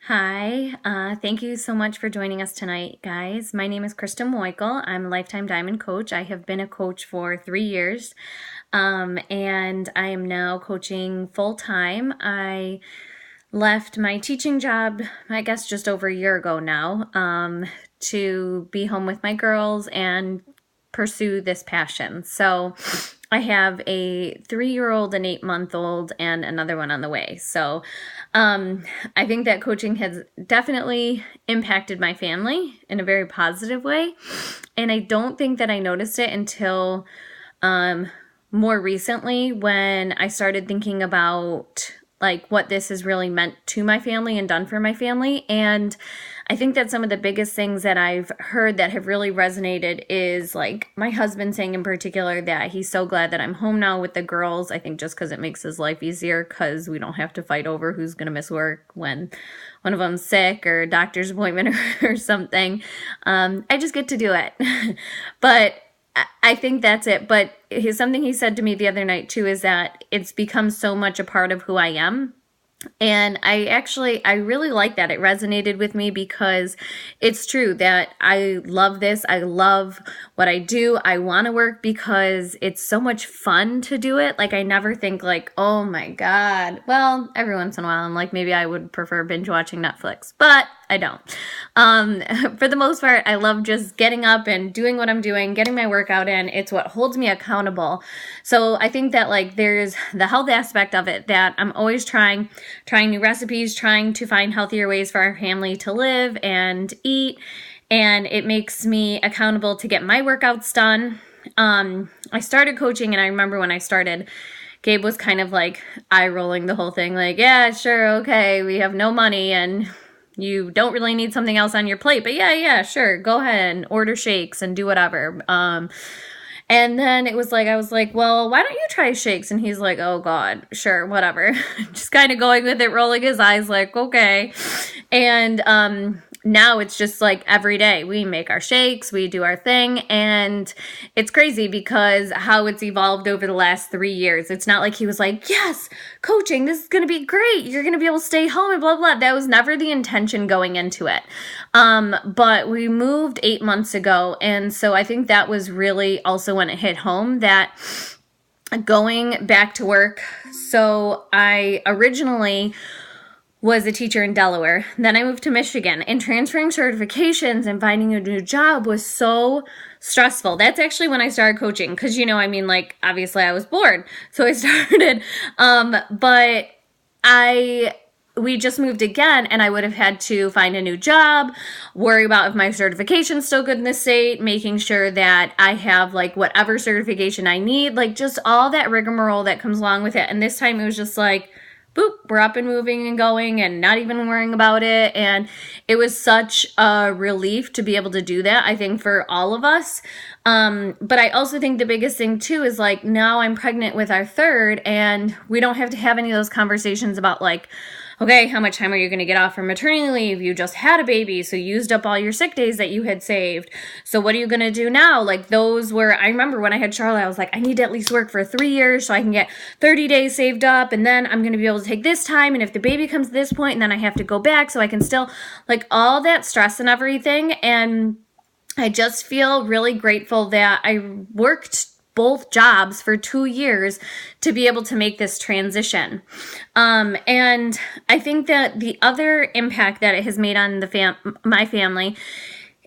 Hi, thank you so much for joining us tonight, guys. My name is Kristen Moikel. I'm a Lifetime Diamond Coach. I have been a coach for 3 years, and I am now coaching full time. I left my teaching job, I guess, just over a year ago now, to be home with my girls and pursue this passion. So I have a 3-year-old, an 8-month-old, and another one on the way. So I think that coaching has definitely impacted my family in a very positive way. And I don't think that I noticed it until more recently when I started thinking about like what this has really meant to my family and done for my family. And I think that some of the biggest things that I've heard that have really resonated is like my husband saying in particular that he's so glad that I'm home now with the girls. I think just because it makes his life easier because we don't have to fight over who's going to miss work when one of them's sick or a doctor's appointment or something. I just get to do it. But I think that's it. But something he said to me the other night too is that it's become so much a part of who I am. And I really like that. It resonated with me because it's true that I love this. I love what I do. I want to work because it's so much fun to do it. Like I never think like, oh my God. Well, every once in a while I'm like, maybe I would prefer binge watching Netflix, but I don't. For the most part, I love just getting up and doing what I'm doing, getting my workout in. It's what holds me accountable. So I think that like there's the health aspect of it that I'm always trying new recipes, trying to find healthier ways for our family to live and eat. And it makes me accountable to get my workouts done. I started coaching, and I remember when I started, Gabe was kind of like eye rolling the whole thing. Like, yeah, sure. Okay. We have no money and you don't really need something else on your plate, but yeah, sure. Go ahead and order shakes and do whatever. And then it was like, I was like, well, why don't you try shakes? And he's like, oh God, sure, whatever. Just kind of going with it, rolling his eyes like, okay. And now it's just like every day we make our shakes, we do our thing. And it's crazy because how it's evolved over the last 3 years. It's not like he was like, yes, coaching, this is going to be great. You're going to be able to stay home and blah, blah. That was never the intention going into it. But we moved 8 months ago. And so I think that was really also when it hit home that going back to work. So I originally was a teacher in Delaware. Then I moved to Michigan, and transferring certifications and finding a new job was so stressful. That's actually when I started coaching because, like obviously I was bored. So I started, but we just moved again, and I would have had to find a new job, worry about if my certification's still good in the state, making sure that I have like whatever certification I need, like just all that rigmarole that comes along with it. And this time it was just like, boop, we're up and moving and going and not even worrying about it. And it was such a relief to be able to do that, I think, for all of us. But I also think the biggest thing too is like now I'm pregnant with our third, and we don't have to have any of those conversations about like, okay, how much time are you going to get off from maternity leave? You just had a baby, so you used up all your sick days that you had saved. So what are you going to do now? Like those were, I remember when I had Charlotte, I was like, I need to at least work for 3 years so I can get 30 days saved up, and then I'm going to be able to take this time, and if the baby comes to this point, and then I have to go back so I can still, like all that stress and everything. And I just feel really grateful that I worked both jobs for 2 years to be able to make this transition. And I think that the other impact that it has made on my family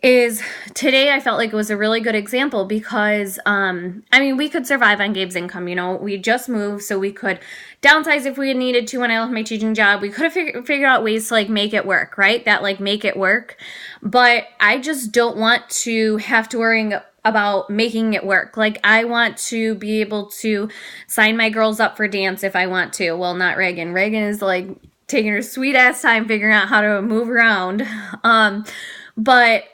is today I felt like it was a really good example because, we could survive on Gabe's income. We just moved, so we could downsize if we had needed to when I left my teaching job. We could have figured out ways to like make it work, right? That like make it work. But I just don't want to have to worry about making it work. Like I want to be able to sign my girls up for dance if I want to. Well, not Reagan. Reagan is like taking her sweet ass time figuring out how to move around. But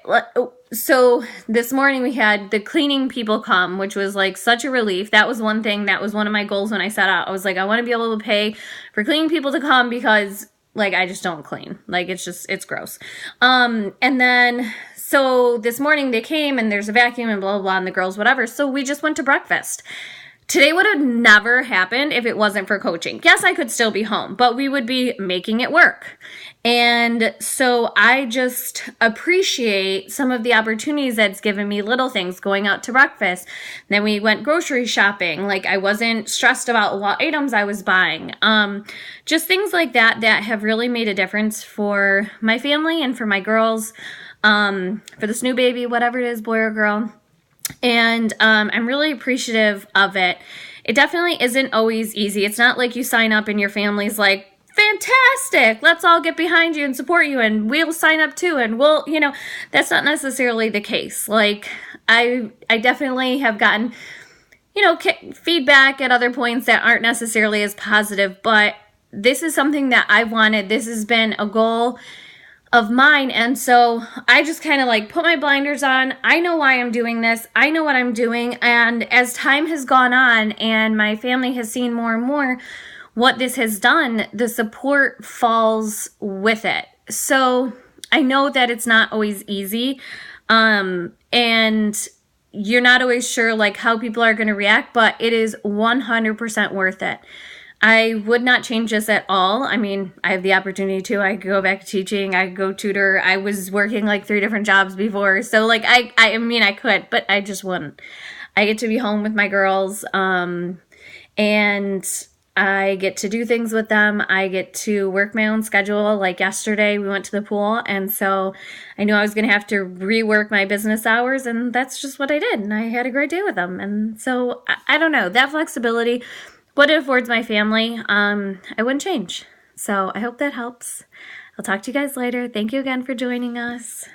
so this morning we had the cleaning people come, which was like such a relief. That was one thing. That was one of my goals when I set out. I was like, I want to be able to pay for cleaning people to come because like I just don't clean. Like it's gross. And then so this morning they came and there's a vacuum and blah, blah, blah, and the girls, whatever. So we just went to breakfast. Today would have never happened if it wasn't for coaching. Yes, I could still be home, but we would be making it work. And so I just appreciate some of the opportunities that's given me, little things, going out to breakfast. Then we went grocery shopping. Like, I wasn't stressed about what items I was buying. Just things like that that have really made a difference for my family and for my girls, for this new baby, whatever it is, boy or girl. And I'm really appreciative of it. It definitely isn't always easy. It's not like you sign up and your family's like, fantastic, let's all get behind you and support you and we'll sign up too and we'll, that's not necessarily the case. Like, I definitely have gotten, feedback at other points that aren't necessarily as positive, but this is something that I wanted. This has been a goal of mine. And so I just kind of like put my blinders on. I know why I'm doing this. I know what I'm doing. And as time has gone on and my family has seen more and more what this has done, the support falls with it. So I know that it's not always easy. And you're not always sure like how people are going to react, but it is 100% worth it. I would not change this at all. I mean, I have the opportunity to. I could go back to teaching. I could go tutor. I was working like 3 different jobs before. So like, I mean, I could, but I just wouldn't. I get to be home with my girls, and I get to do things with them. I get to work my own schedule. Like yesterday, we went to the pool, and so I knew I was going to have to rework my business hours, and that's just what I did. And I had a great day with them. And so I don't know, that flexibility, what it affords my family, I wouldn't change. So I hope that helps. I'll talk to you guys later. Thank you again for joining us.